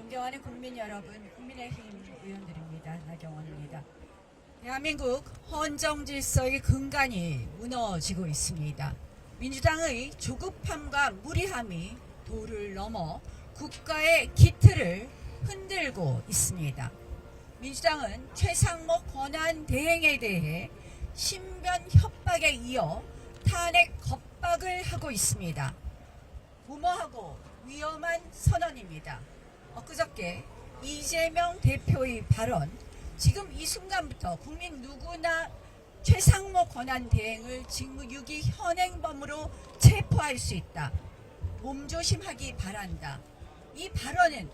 존경하는 국민 여러분, 국민의힘 의원들입니다. 나경원입니다. 대한민국 헌정 질서의 근간이 무너지고 있습니다. 민주당의 조급함과 무리함이 도를 넘어 국가의 기틀을 흔들고 있습니다. 민주당은 최상목 권한 대행에 대해 신변 협박에 이어 탄핵 겁박을 하고 있습니다. 무모하고 위험한 선언입니다. 엊그저께 이재명 대표의 발언, 지금 이 순간부터 국민 누구나 최상목 권한 대행을 직무유기 현행범으로 체포할 수 있다. 몸조심하기 바란다. 이 발언은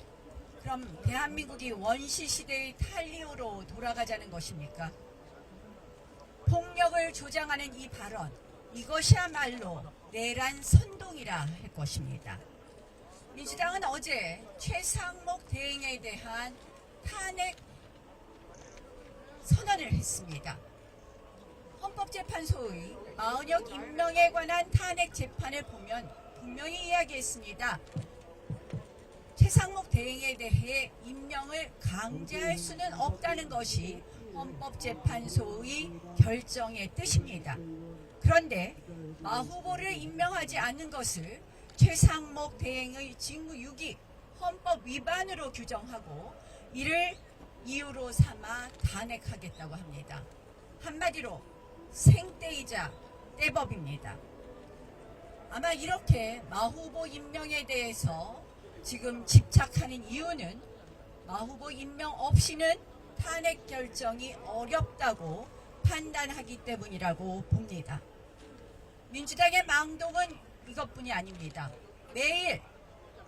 그럼 대한민국이 원시시대의 탈리오로 돌아가자는 것입니까? 폭력을 조장하는 이 발언, 이것이야말로 내란 선동이라 할 것입니다. 민주당은 어제 최상목 대행에 대한 탄핵 선언을 했습니다. 헌법재판소의 마은혁 임명에 관한 탄핵 재판을 보면 분명히 이야기했습니다. 최상목 대행에 대해 임명을 강제할 수는 없다는 것이 헌법재판소의 결정의 뜻입니다. 그런데 마 후보를 임명하지 않는 것을 최상목 대행의 직무유기 헌법 위반으로 규정하고 이를 이유로 삼아 탄핵하겠다고 합니다. 한마디로 생떼이자 떼법입니다. 아마 이렇게 마 후보 임명에 대해서 지금 집착하는 이유는 마 후보 임명 없이는 탄핵 결정이 어렵다고 판단하기 때문이라고 봅니다. 민주당의 망동은 이것뿐이 아닙니다. 매일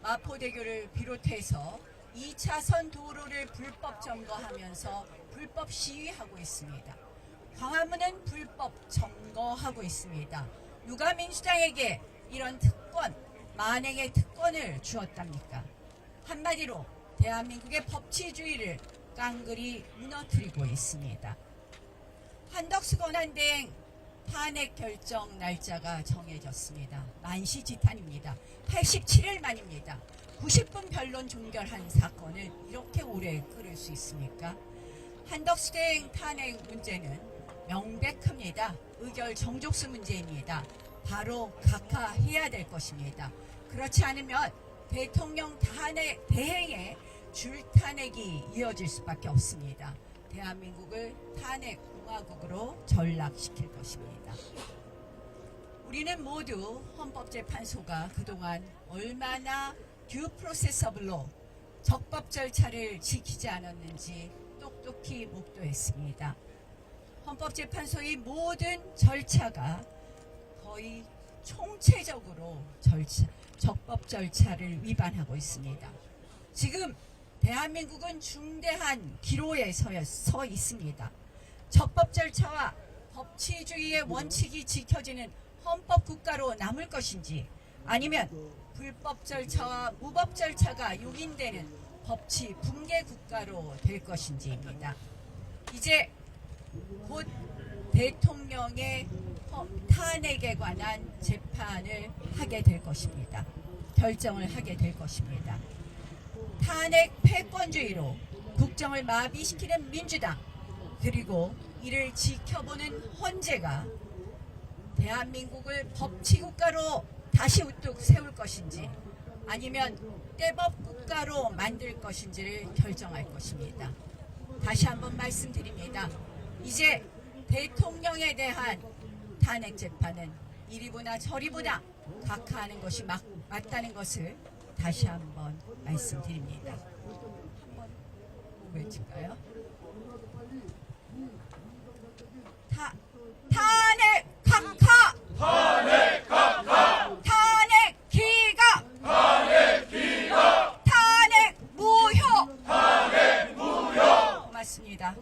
마포대교를 비롯해서 2차선 도로를 불법 점거하면서 불법 시위하고 있습니다. 광화문은 불법 점거하고 있습니다. 누가 민주당에게 이런 특권, 만행의 특권을 주었답니까? 한마디로 대한민국의 법치주의를 깡그리 무너뜨리고 있습니다. 한덕수 권한대행 탄핵 결정 날짜가 정해졌습니다. 만시지탄입니다. 87일 만입니다. 90분 변론 종결한 사건을 이렇게 오래 끌을 수 있습니까? 한덕수 대행 탄핵 문제는 명백합니다. 의결 정족수 문제입니다. 바로 각하해야 될 것입니다. 그렇지 않으면 대통령 탄핵 대행에 줄탄핵이 이어질 수밖에 없습니다. 대한민국을 탄핵 공화국으로 전락시킬 것입니다. 우리는 모두 헌법재판소가 그동안 얼마나 듀 프로세스 오브 로, 적법 절차를 지키지 않았는지 똑똑히 목도했습니다. 헌법재판소의 모든 절차가 거의 총체적으로 적법 절차를 위반하고 있습니다. 지금 대한민국은 중대한 기로에 서 있습니다. 적법 절차와 법치주의의 원칙이 지켜지는 헌법 국가로 남을 것인지 아니면 불법 절차와 무법 절차가 용인되는 법치 붕괴 국가로 될 것인지입니다. 이제 곧 대통령의 탄핵에 관한 재판을 하게 될 것입니다. 결정을 하게 될 것입니다. 탄핵 패권주의로 국정을 마비시키는 민주당, 그리고 이를 지켜보는 헌재가 대한민국을 법치국가로 다시 우뚝 세울 것인지 아니면 떼법 국가로 만들 것인지를 결정할 것입니다. 다시 한번 말씀드립니다. 이제 대통령에 대한 탄핵 재판은 이리보나 저리보나 각하하는 것이 맞다는 것을 다시 한번 말씀드립니다. 한번 외칠까요? 탄핵 각하! 탄핵 각하! 탄핵 기각! 탄핵 기각! 탄핵 무효! 탄핵 무효! 고맙습니다.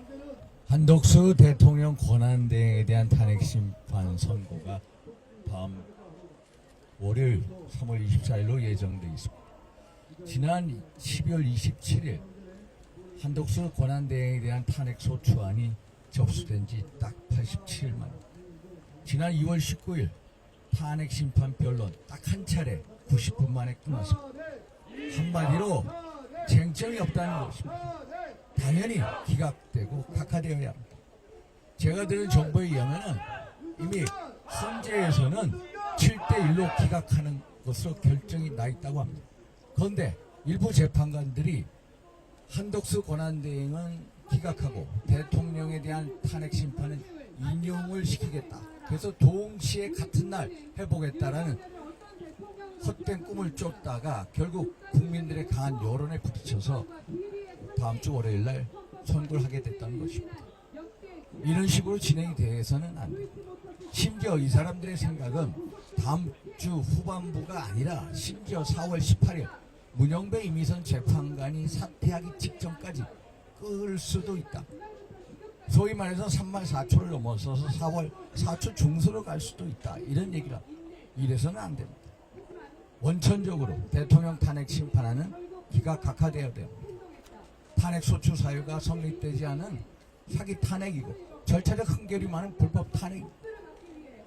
한덕수 대통령 권한대행에 대한 탄핵 심판 선고가 다음 월요일 3월 24일로 예정돼 있습니다. 지난 12월 27일 한덕수 권한대행에 대한 탄핵 소추안이 접수된 지 딱 87일 만입니다. 지난 2월 19일 탄핵 심판 변론 딱 한 차례 90분 만에 끝났습니다. 한마디로 쟁점이 없다는 것입니다. 당연히 기각되고 각하되어야 합니다. 제가 들은 정보에 의하면 이미 헌재에서는 7대1로 기각하는 것으로 결정이 나 있다고 합니다. 그런데 일부 재판관들이 한덕수 권한대행은 기각하고 대통령에 대한 탄핵 심판은 인용을 시키겠다. 그래서 동시에 같은 날 해보겠다라는 헛된 꿈을 쫓다가 결국 국민들의 강한 여론에 부딪혀서 다음 주 월요일 날 선고를 하게 됐다는 것입니다. 이런 식으로 진행이 돼서는 안 됩니다. 심지어 이 사람들의 생각은 다음 주 후반부가 아니라 심지어 4월 18일 문영배 이미선 재판관이 사퇴하기 직전까지 끌 수도 있다. 소위 말해서 3말 4초를 넘어서서 4월 4초 중순으로 갈 수도 있다. 이런 얘기라. 이래서는 안 됩니다. 원천적으로 대통령 탄핵 심판하는 기각 각하되어야 돼요. 탄핵 소추 사유가 성립되지 않은 사기 탄핵이고 절차적 흔결이 많은 불법 탄핵.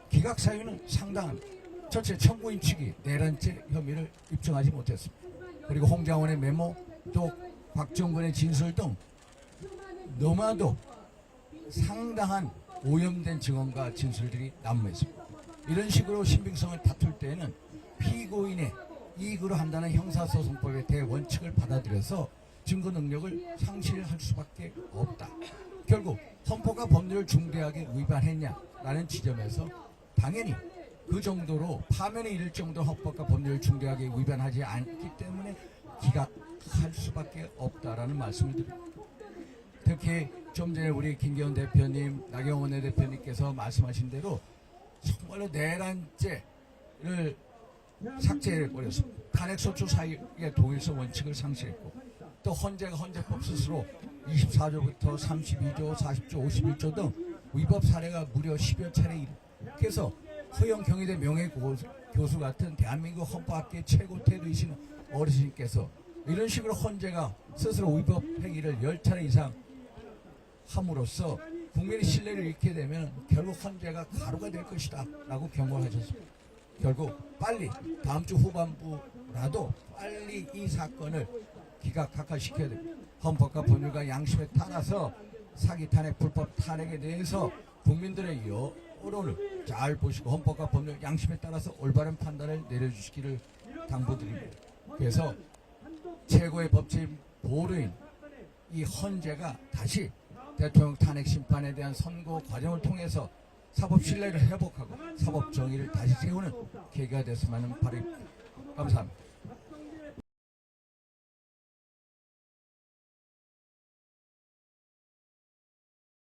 기각 사유는 상당합니다. 전체 청구인 측이 내란죄 혐의를 입증하지 못했습니다. 그리고 홍장원의 메모 또 박정근의 진술 등 너무나도 상당한 오염된 증언과 진술들이 난무했습니다. 이런 식으로 신빙성을 다툴 때에는 피고인의 이익으로 한다는 형사소송법의 대원칙을 받아들여서 증거 능력을 상실할 수밖에 없다. 결국 헌법과 법률을 중대하게 위반했냐라는 지점에서 당연히 그 정도로 파면에 이를 정도 헌법과 법률을 중대하게 위반하지 않기 때문에 기각할 수밖에 없다라는 말씀을 드립니다. 특히 좀 전에 우리 김기현 대표님, 나경원 대표님께서 말씀하신 대로 정말로 내란죄를 삭제해버렸습니다. 탄핵소추 사유의 동일성 원칙을 상실했고 또 헌재가 헌재법 스스로 24조부터 32조, 40조, 51조 등 위법 사례가 무려 10여 차례 이르. 그래서 허영 경희대 명예교수 같은 대한민국 헌법학계 최고 태도이신 어르신께서 이런 식으로 헌재가 스스로 위법 행위를 10차례 이상 함으로써 국민의 신뢰를 잃게 되면 결국 헌재가 가루가 될 것이다 라고 경고하셨습니다. 결국 빨리 다음 주 후반부라도 빨리 이 사건을 기각 각하시켜야 됩니다. 헌법과 법률과 양심에 따라서 사기 탄핵, 불법 탄핵에 대해서 국민들의 여론을 잘 보시고 헌법과 법률 양심에 따라서 올바른 판단을 내려주시기를 당부드립니다. 그래서 최고의 법치인 보루인 이 헌재가 다시 대통령 탄핵 심판에 대한 선고 과정을 통해서 사법 신뢰를 회복하고 사법 정의를 다시 세우는 계기가 됐으면 하는 바람입니다. 감사합니다.